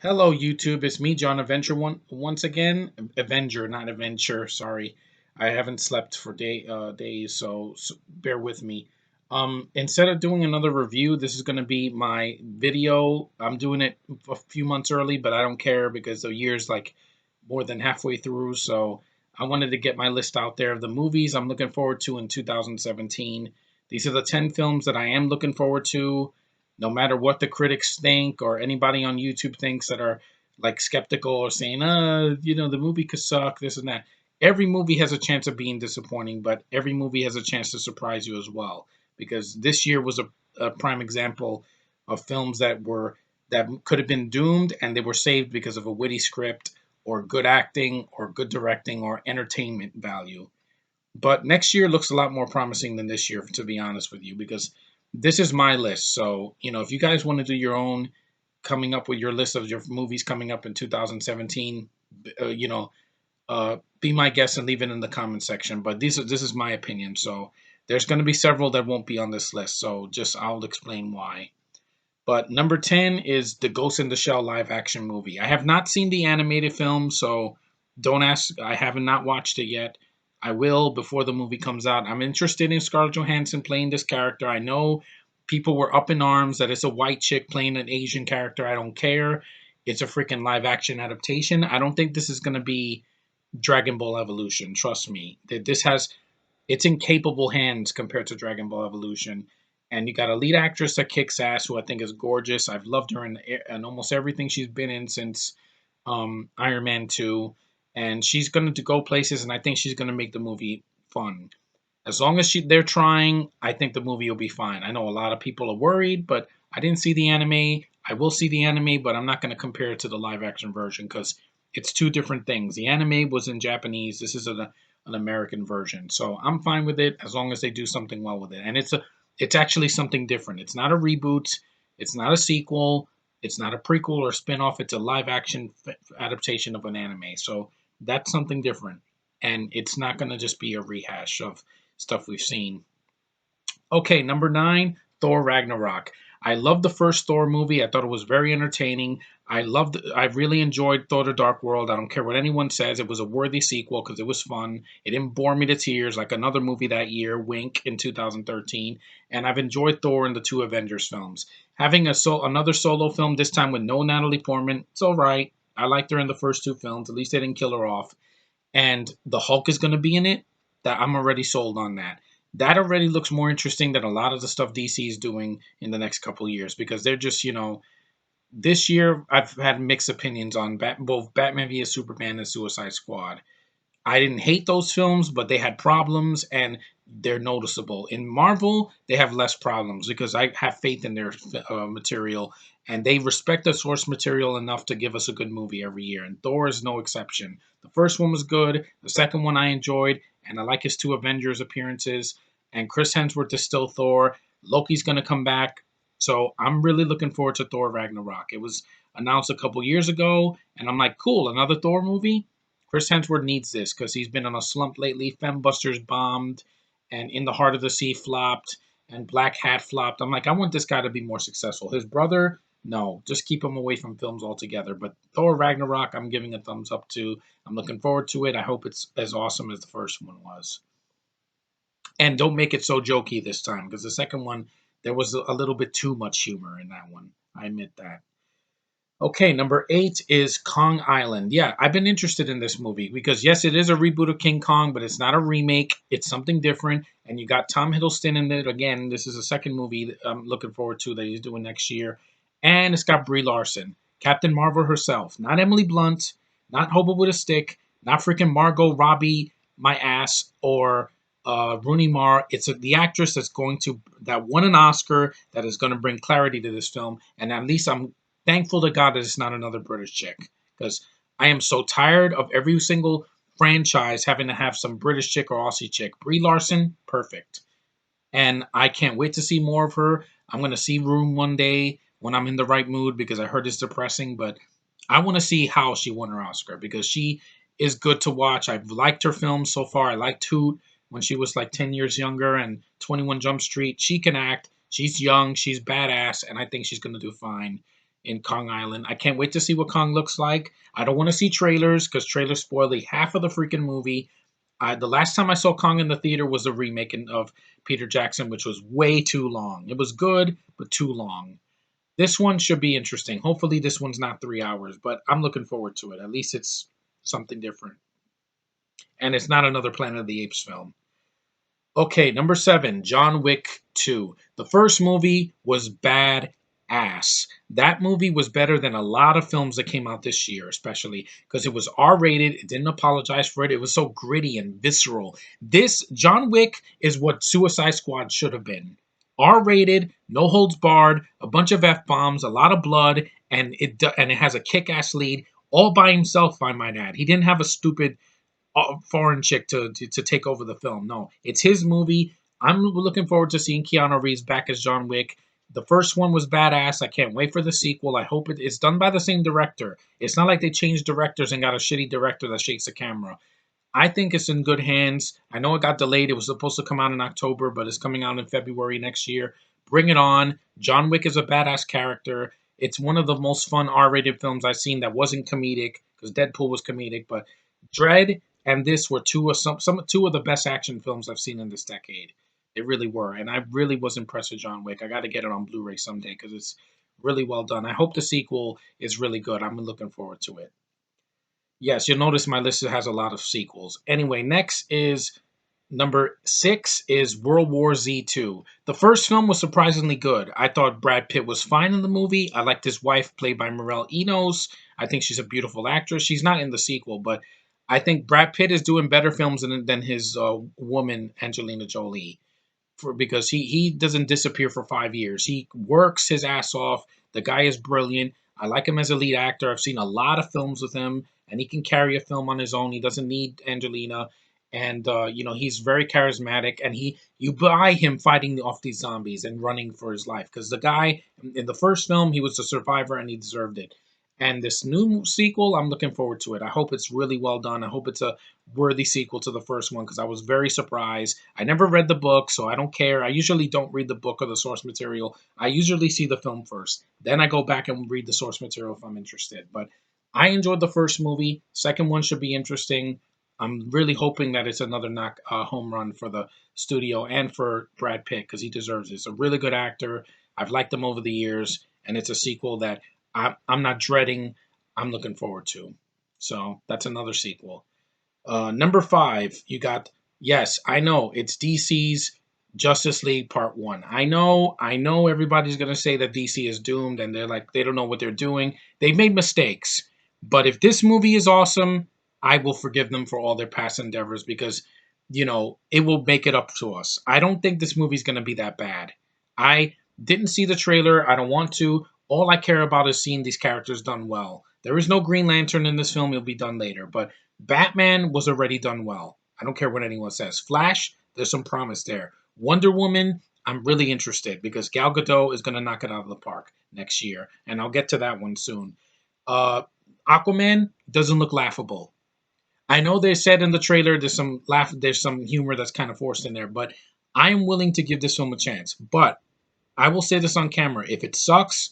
Hello, YouTube. It's me, John Avenger. Once again, Avenger, not Adventure. Sorry, I haven't slept for days, so bear with me. Instead of doing another review, this is going to be my video. I'm doing it a few months early, but I don't care because the year's like more than halfway through. So I wanted to get my list out there of the movies I'm looking forward to in 2017. These are the 10 films that I am looking forward to no matter what the critics think or anybody on YouTube thinks that are like skeptical or saying, the movie could suck, this and that. Every movie has a chance of being disappointing, but every movie has a chance to surprise you as well. Because this year was a prime example of films that could have been doomed and they were saved because of a witty script or good acting or good directing or entertainment value. But next year looks a lot more promising than this year, to be honest with you, because this is my list. So, if you guys want to do your own, coming up with your list of your movies coming up in 2017, be my guest and leave it in the comment section. But this is my opinion. So, there's going to be several that won't be on this list. So, just I'll explain why. But number 10 is the Ghost in the Shell live action movie. I have not seen the animated film, so don't ask. I have not watched it yet. I will before the movie comes out. I'm interested in Scarlett Johansson playing this character. I know people were up in arms that it's a white chick playing an Asian character. I don't care. It's a freaking live action adaptation. I don't think this is going to be Dragon Ball Evolution. Trust me. It's in capable hands compared to Dragon Ball Evolution. And you got a lead actress that kicks ass, who I think is gorgeous. I've loved her in almost everything she's been in since Iron Man 2. And she's going to go places, and I think she's going to make the movie fun. As long as they're trying, I think the movie will be fine. I know a lot of people are worried, but I didn't see the anime. I will see the anime, but I'm not going to compare it to the live action version because it's two different things. The anime was in Japanese. This is an American version, so I'm fine with it as long as they do something well with it. And it's actually something different. It's not a reboot. It's not a sequel. It's not a prequel or a spin-off. It's a live action adaptation of an anime. So that's something different. And it's not going to just be a rehash of stuff we've seen. Okay, number 9, Thor Ragnarok. I loved the first Thor movie. I thought it was very entertaining. I really enjoyed Thor: The Dark World. I don't care what anyone says. It was a worthy sequel because it was fun. It didn't bore me to tears like another movie that year, Wink, in 2013. And I've enjoyed Thor in the two Avengers films. Having another solo film this time with no Natalie Portman, it's all right. I liked her in the first two films. At least they didn't kill her off. And the Hulk is going to be in it. That I'm already sold on that. That already looks more interesting than a lot of the stuff DC is doing in the next couple of years because they're just, this year I've had mixed opinions on both Batman vs Superman and Suicide Squad. I didn't hate those films, but they had problems and they're noticeable. In Marvel, they have less problems because I have faith in their material and they respect the source material enough to give us a good movie every year. And Thor is no exception. The first one was good, the second one I enjoyed, and I like his two Avengers appearances. And Chris Hemsworth is still Thor. Loki's going to come back. So I'm really looking forward to Thor Ragnarok. It was announced a couple years ago, and I'm like, cool, another Thor movie? Chris Hemsworth needs this because he's been on a slump lately. Fembusters bombed, and In the Heart of the Sea flopped, and Black Hat flopped. I'm like, I want this guy to be more successful. His brother, no, just keep him away from films altogether. But Thor Ragnarok, I'm giving a thumbs up to. I'm looking forward to it. I hope it's as awesome as the first one was. And don't make it so jokey this time because the second one, there was a little bit too much humor in that one. I admit that. Okay, number 8 is Kong Island. Yeah, I've been interested in this movie because, yes, it is a reboot of King Kong, but it's not a remake. It's something different. And you got Tom Hiddleston in it. Again, this is a second movie that I'm looking forward to that he's doing next year. And it's got Brie Larson, Captain Marvel herself. Not Emily Blunt, not Hobo with a Stick, not freaking Margot Robbie, my ass, or Rooney Mara. It's the actress that won an Oscar that is going to bring clarity to this film. And at least I'm thankful to God that it's not another British chick because I am so tired of every single franchise having to have some British chick or Aussie chick. Brie Larson, perfect. And I can't wait to see more of her. I'm going to see Room one day when I'm in the right mood because I heard it's depressing, but I want to see how she won her Oscar because she is good to watch. I've liked her films so far. I liked Hoot when she was like 10 years younger and 21 Jump Street. She can act. She's young. She's badass. And I think she's going to do fine. in Kong Island. I can't wait to see what Kong looks like. I don't want to see trailers because trailers spoil the half of the freaking movie. The last time I saw Kong in the theater was the remake of Peter Jackson, which was way too long. It was good, but too long. This one should be interesting. Hopefully, this one's not 3 hours, but I'm looking forward to it. At least it's something different. And it's not another Planet of the Apes film. Okay, number 7, John Wick 2. The first movie was bad ass. That movie was better than a lot of films that came out this year, especially because it was R-rated. It didn't apologize for it. It was so gritty and visceral. This John Wick is what Suicide Squad should have been. R-rated, no holds barred, a bunch of F-bombs, a lot of blood, and it has a kick-ass lead all by himself, I might add. He didn't have a stupid foreign chick to take over the film. No, it's his movie. I'm looking forward to seeing Keanu Reeves back as John Wick. The first one was badass. I can't wait for the sequel. I hope it's done by the same director. It's not like they changed directors and got a shitty director that shakes the camera. I think it's in good hands. I know it got delayed. It was supposed to come out in October, but it's coming out in February next year. Bring it on. John Wick is a badass character. It's one of the most fun R-rated films I've seen that wasn't comedic because Deadpool was comedic, but Dread and this were two of the best action films I've seen in this decade. They really were, and I really was impressed with John Wick. I got to get it on Blu-ray someday because it's really well done. I hope the sequel is really good. I'm looking forward to it. Yes, you'll notice my list has a lot of sequels. Anyway, next is number 6 is World War Z 2. The first film was surprisingly good. I thought Brad Pitt was fine in the movie. I liked his wife, played by Morel Enos. I think she's a beautiful actress. She's not in the sequel, but I think Brad Pitt is doing better films than his woman, Angelina Jolie, because he doesn't disappear for 5 years. He works his ass off. The guy is brilliant. I like him as a lead actor. I've seen a lot of films with him, and he can carry a film on his own. He doesn't need Angelina, and he's very charismatic. And you buy him fighting off these zombies and running for his life because the guy in the first film he was a survivor and he deserved it. And this new sequel, I'm looking forward to it. I hope it's really well done. I hope it's a worthy sequel to the first one because I was very surprised. I never read the book, so I don't care. I usually don't read the book or the source material. I usually see the film first. Then I go back and read the source material if I'm interested. But I enjoyed the first movie. Second one should be interesting. I'm really hoping that it's another home run for the studio and for Brad Pitt because he deserves it. He's a really good actor. I've liked him over the years, and it's a sequel that I'm not dreading. I'm looking forward to. So that's another sequel. Number 5, you got, yes, I know, it's DC's Justice League Part 1. I know everybody's going to say that DC is doomed and they're like, they don't know what they're doing. They've made mistakes. But if this movie is awesome, I will forgive them for all their past endeavors because, it will make it up to us. I don't think this movie's going to be that bad. I didn't see the trailer. I don't want to. All I care about is seeing these characters done well. There is no Green Lantern in this film. It'll be done later. But Batman was already done well. I don't care what anyone says. Flash, there's some promise there. Wonder Woman, I'm really interested because Gal Gadot is going to knock it out of the park next year. And I'll get to that one soon. Uh, Aquaman doesn't look laughable. I know they said in the trailer there's some humor that's kind of forced in there, but I am willing to give this film a chance. But I will say this on camera: if it sucks,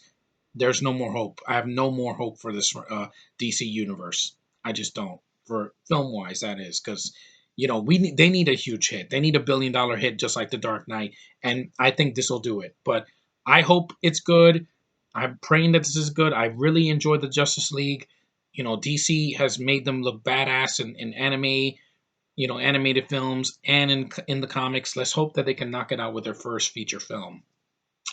there's no more hope. I have no more hope for this DC universe. I just don't, for film wise, that is, because they need a huge hit. They need $1 billion hit, just like The Dark Knight, and I think this will do it. But I hope it's good. I'm praying that this is good. I really enjoyed the Justice League. DC has made them look badass in anime, animated films, and in the comics. Let's hope that they can knock it out with their first feature film.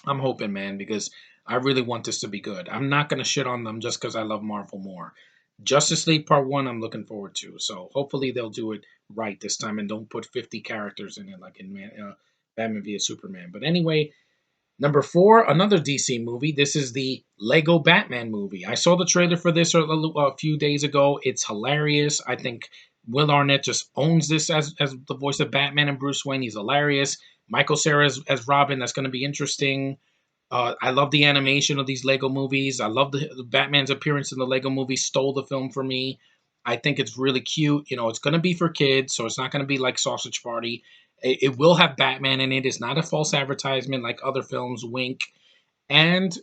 I'm hoping, man, because I really want this to be good. I'm not going to shit on them just because I love Marvel more. Justice League Part 1, I'm looking forward to. So hopefully they'll do it right this time and don't put 50 characters in it like in Batman vs. Superman. But anyway, number 4, another DC movie. This is the Lego Batman movie. I saw the trailer for this a few days ago. It's hilarious. I think Will Arnett just owns this as the voice of Batman and Bruce Wayne. He's hilarious. Michael Cera as Robin. That's going to be interesting. I love the animation of these Lego movies. I love the Batman's appearance in the Lego movie. Stole the film for me. I think it's really cute. It's going to be for kids, so it's not going to be like Sausage Party. It will have Batman in it. It's not a false advertisement like other films. Wink. And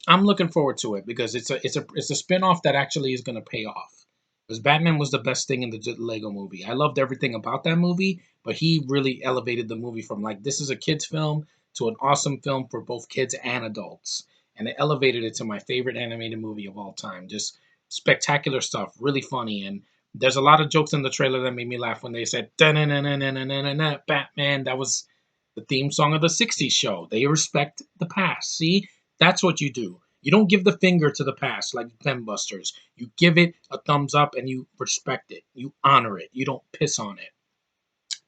I'm looking forward to it because it's a spin-off that actually is going to pay off. Because Batman was the best thing in the Lego movie. I loved everything about that movie, but he really elevated the movie from like this is a kids film to an awesome film for both kids and adults. And it elevated it to my favorite animated movie of all time. Just spectacular stuff, really funny, and there's a lot of jokes in the trailer that made me laugh when they said "Da-na-na-na-na-na-na-na, Batman." That was the theme song of the '60s show. They respect the past. See, that's what you do. You don't give the finger to the past like Busters. You give it a thumbs up and you respect it. You honor it. You don't piss on it.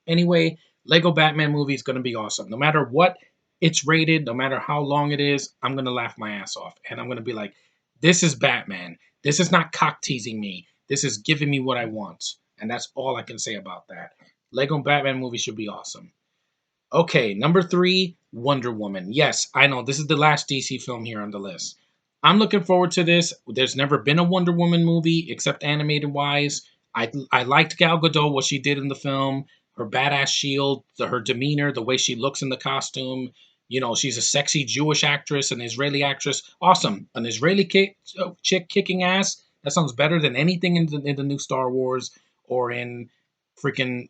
Anyway, Lego Batman movie is going to be awesome. No matter what it's rated, no matter how long it is, I'm going to laugh my ass off. And I'm going to be like, this is Batman. This is not cock teasing me. This is giving me what I want. And that's all I can say about that. Lego Batman movie should be awesome. Okay, number three, Wonder Woman. Yes, I know this is the last DC film here on the list. I'm looking forward to this. There's never been a Wonder Woman movie except animated wise. I liked Gal Gadot, what she did in the film, her badass shield, her demeanor, the way she looks in the costume. You know, she's a sexy Jewish actress, an Israeli actress. Awesome, an Israeli chick kicking ass. That sounds better than anything in the new Star Wars or in freaking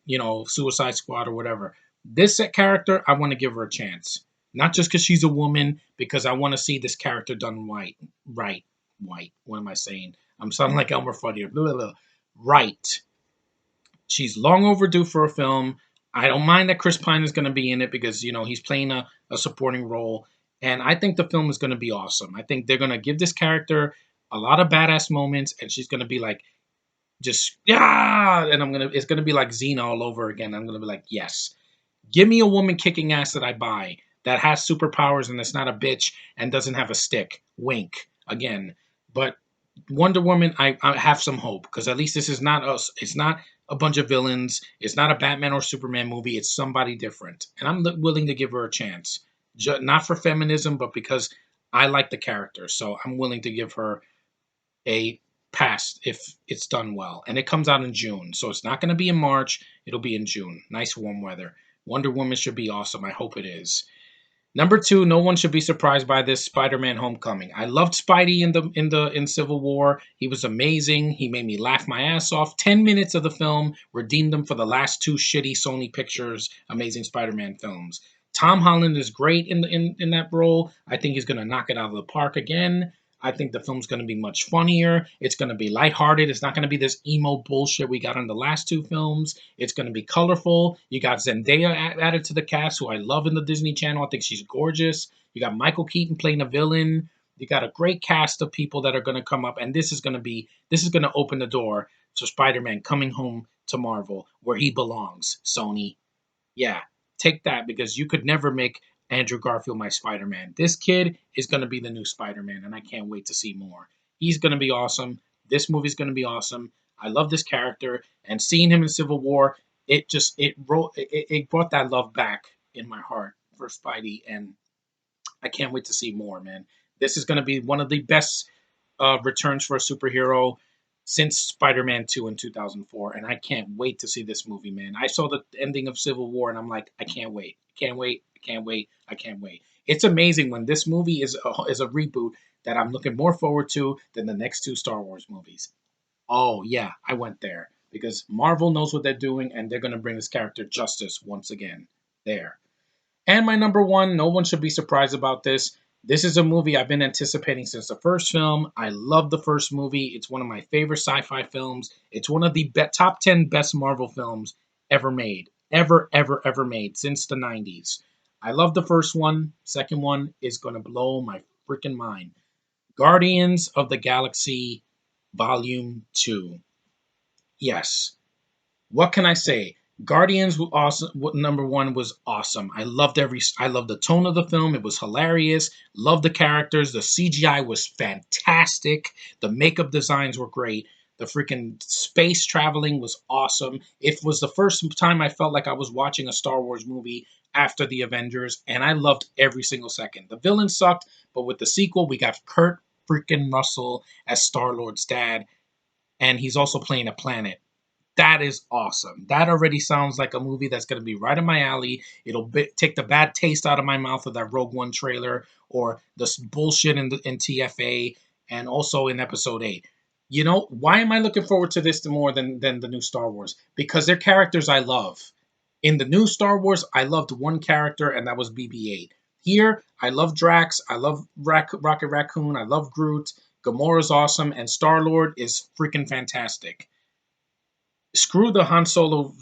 Suicide Squad or whatever. This character, I want to give her a chance. Not just because she's a woman, because I want to see this character done right. What am I saying? I'm sounding like Elmer Fudd here. Blah, blah, blah. Right. She's long overdue for a film. I don't mind that Chris Pine is going to be in it because, he's playing a supporting role. And I think the film is going to be awesome. I think they're going to give this character a lot of badass moments, and she's going to be like, just, yeah. And it's going to be like Xena all over again. I'm going to be like, yes. Give me a woman kicking ass that I buy that has superpowers and it's not a bitch and doesn't have a stick. Wink again. But Wonder Woman, I have some hope because at least this is not us. It's not a bunch of villains. It's not a Batman or Superman movie. It's somebody different, and I'm willing to give her a chance. Not for feminism, but because I like the character. So I'm willing to give her a pass if it's done well. And it comes out in June. So it's not going to be in March. It'll be in June. Nice warm weather. Wonder Woman should be awesome. I hope it is. Number two, no one should be surprised by this Spider-Man Homecoming. I loved Spidey in Civil War. He was amazing. He made me laugh my ass off. 10 minutes of the film redeemed him for the last two shitty Sony Pictures Amazing Spider-Man films. Tom Holland is great in that role. I think he's gonna knock it out of the park again. I think the film's going to be much funnier. It's going to be lighthearted. It's not going to be this emo bullshit we got in the last two films. It's going to be colorful. You got Zendaya added to the cast, who I love in the Disney Channel. I think she's gorgeous. You got Michael Keaton playing a villain. You got a great cast of people that are going to come up, and this is going to open the door to Spider-Man coming home to Marvel, where he belongs. Sony, yeah, take that because you could never make Andrew Garfield my Spider Man. This kid is going to be the new Spider Man, and I can't wait to see more. He's going to be awesome. This movie's going to be awesome. I love this character, and seeing him in Civil War, it brought that love back in my heart for Spidey, and I can't wait to see more, man. This is going to be one of the best returns for a superhero since Spider-Man 2 in 2004, and I can't wait to see this movie, man. I saw the ending of Civil War, and I'm like, I can't wait, can't wait, can't wait, I can't wait. It's amazing when this movie is a reboot that I'm looking more forward to than the next two Star Wars movies. Oh yeah, I went there because Marvel knows what they're doing, and they're gonna bring this character justice once again. There. And my number one, no one should be surprised about this. This is a movie I've been anticipating since the first film. I love the first movie. It's one of my favorite sci fi films. It's one of the top 10 best Marvel films ever made. Ever, ever, ever made since the 90s. I love the first one. Second one is going to blow my freaking mind. Guardians of the Galaxy Volume 2. Yes, what can I say? Guardians was awesome. Number one was awesome. I loved the tone of the film. It was hilarious. Loved the characters. The CGI was fantastic. The makeup designs were great. The freaking space traveling was awesome. It was the first time I felt like I was watching a Star Wars movie after the Avengers, and I loved every single second. The villain sucked, but with the sequel, we got Kurt freaking Russell as Star Lord's dad, and he's also playing a planet. That is awesome. That already sounds like a movie that's going to be right in my alley. Take the bad taste out of my mouth of that Rogue One trailer or this bullshit in TFA and also in Episode 8. You know, why am I looking forward to this more than the new Star Wars? Because they're characters I love. In the new Star Wars, I loved one character, and that was BB-8. Here, I love Drax. I love Rocket Raccoon. I love Groot. Gamora's awesome, and Star Lord is freaking fantastic. Screw the Han Solo,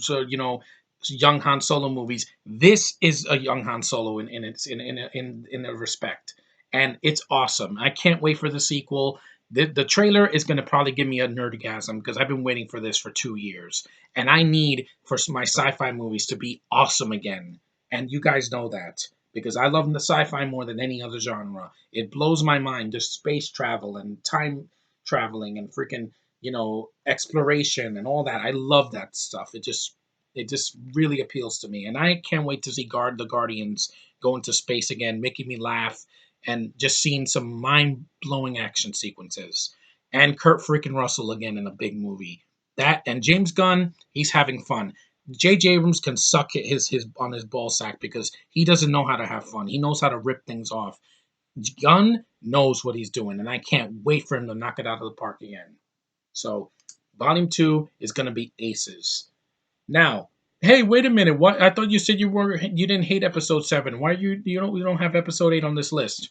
young Han Solo movies. This is a young Han Solo in a respect, and it's awesome. I can't wait for the sequel. The trailer is going to probably give me a nerdgasm because I've been waiting for this for 2 years, and I need for my sci-fi movies to be awesome again. And you guys know that because I love the sci-fi more than any other genre. It blows my mind. There's space travel and time traveling and freaking exploration and all that. I love that stuff. It just really appeals to me, and I can't wait to see the Guardians go into space again, making me laugh, and just seeing some mind blowing action sequences, and Kurt freaking Russell again in a big movie. That and James Gunn, he's having fun. J.J. Abrams can suck his on his ball sack because he doesn't know how to have fun. He knows how to rip things off. Gunn knows what he's doing, and I can't wait for him to knock it out of the park again. So, Volume 2 is going to be aces. Now, hey, wait a minute. What? I thought you said you didn't hate episode 7. Why you don't have episode 8 on this list?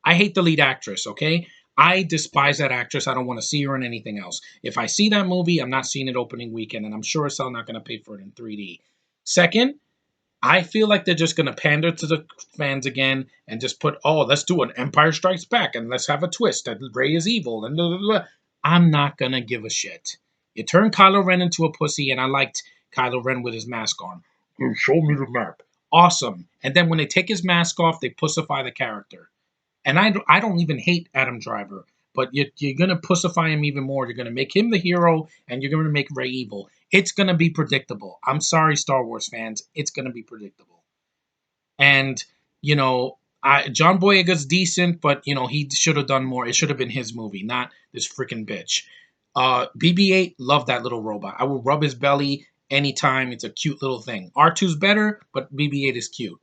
I hate the lead actress, okay? I despise that actress. I don't want to see her in anything else. If I see that movie, I'm not seeing it opening weekend, and I'm sure as hell not going to pay for it in 3D. Second, I feel like they're just going to pander to the fans again and just put, oh, let's do an Empire Strikes Back and let's have a twist that Rey is evil and blah, blah, blah. I'm not going to give a shit. You turn Kylo Ren into a pussy, and I liked Kylo Ren with his mask on. Show me the map. Awesome. And then when they take his mask off, they pussify the character. And I don't even hate Adam Driver, but you're going to pussify him even more. You're going to make him the hero, and you're going to make Rey evil. It's going to be predictable. I'm sorry, Star Wars fans. It's going to be predictable. And, John Boyega's decent, but, he should have done more. It should have been his movie, not this freaking bitch. BB-8, love that little robot. I will rub his belly anytime. It's a cute little thing. R2's better, but BB-8 is cute.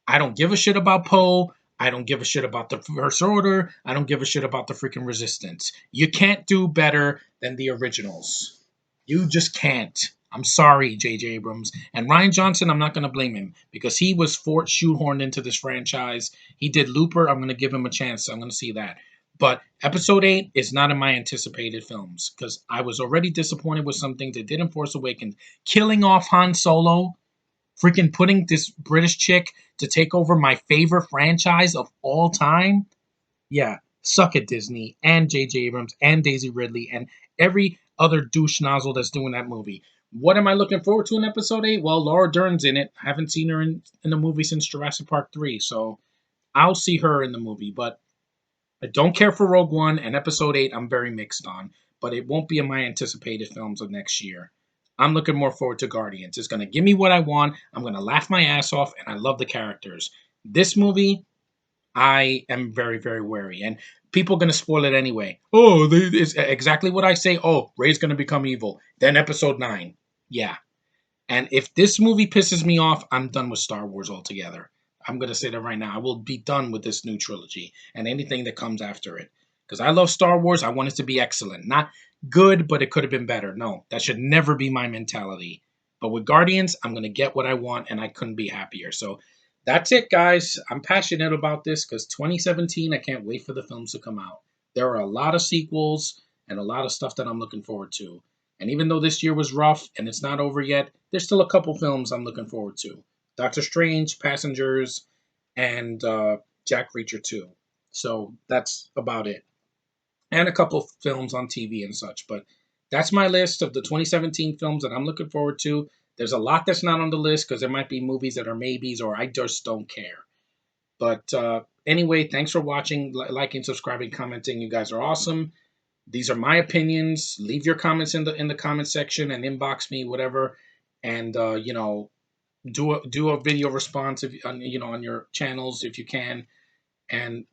I don't give a shit about Poe. I don't give a shit about the First Order. I don't give a shit about the freaking Resistance. You can't do better than the originals. You just can't. I'm sorry, J.J. Abrams. And Rian Johnson, I'm not going to blame him because he was shoehorned into this franchise. He did Looper. I'm going to give him a chance. I'm going to see that. But Episode 8 is not in my anticipated films because I was already disappointed with some things they did in Force Awakens. Killing off Han Solo, freaking putting this British chick to take over my favorite franchise of all time. Yeah, suck it, Disney and J.J. Abrams and Daisy Ridley and every other douche nozzle that's doing that movie. What am I looking forward to in Episode 8? Well, Laura Dern's in it. I haven't seen her in the movie since Jurassic Park 3, so I'll see her in the movie. But I don't care for Rogue One, and Episode 8 I'm very mixed on, but it won't be in my anticipated films of next year. I'm looking more forward to Guardians. It's going to give me what I want. I'm going to laugh my ass off, and I love the characters. This movie, I am very, very wary, and people are going to spoil it anyway. Oh, it's exactly what I say. Oh, Rey's going to become evil. Then Episode 9. Yeah. And if this movie pisses me off, I'm done with Star Wars altogether. I'm going to say that right now. I will be done with this new trilogy and anything that comes after it. Because I love Star Wars. I want it to be excellent. Not good, but it could have been better. No, that should never be my mentality. But with Guardians, I'm going to get what I want, and I couldn't be happier. So that's it, guys. I'm passionate about this because 2017, I can't wait for the films to come out. There are a lot of sequels and a lot of stuff that I'm looking forward to. And even though this year was rough and it's not over yet, there's still a couple films I'm looking forward to. Doctor Strange, Passengers, and Jack Reacher 2. So that's about it. And a couple films on TV and such. But that's my list of the 2017 films that I'm looking forward to. There's a lot that's not on the list because there might be movies that are maybes or I just don't care. But anyway, thanks for watching, liking, subscribing, commenting. You guys are awesome. These are my opinions. Leave your comments in the comment section and inbox me, whatever. And do a video response on your channels if you can, and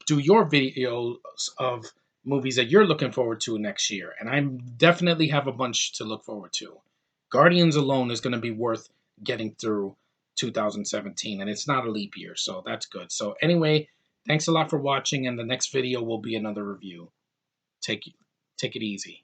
do your videos of movies that you're looking forward to next year. And I definitely have a bunch to look forward to. Guardians alone is going to be worth getting through 2017, and it's not a leap year, so that's good. So anyway, thanks a lot for watching, and the next video will be another review. Take take it easy.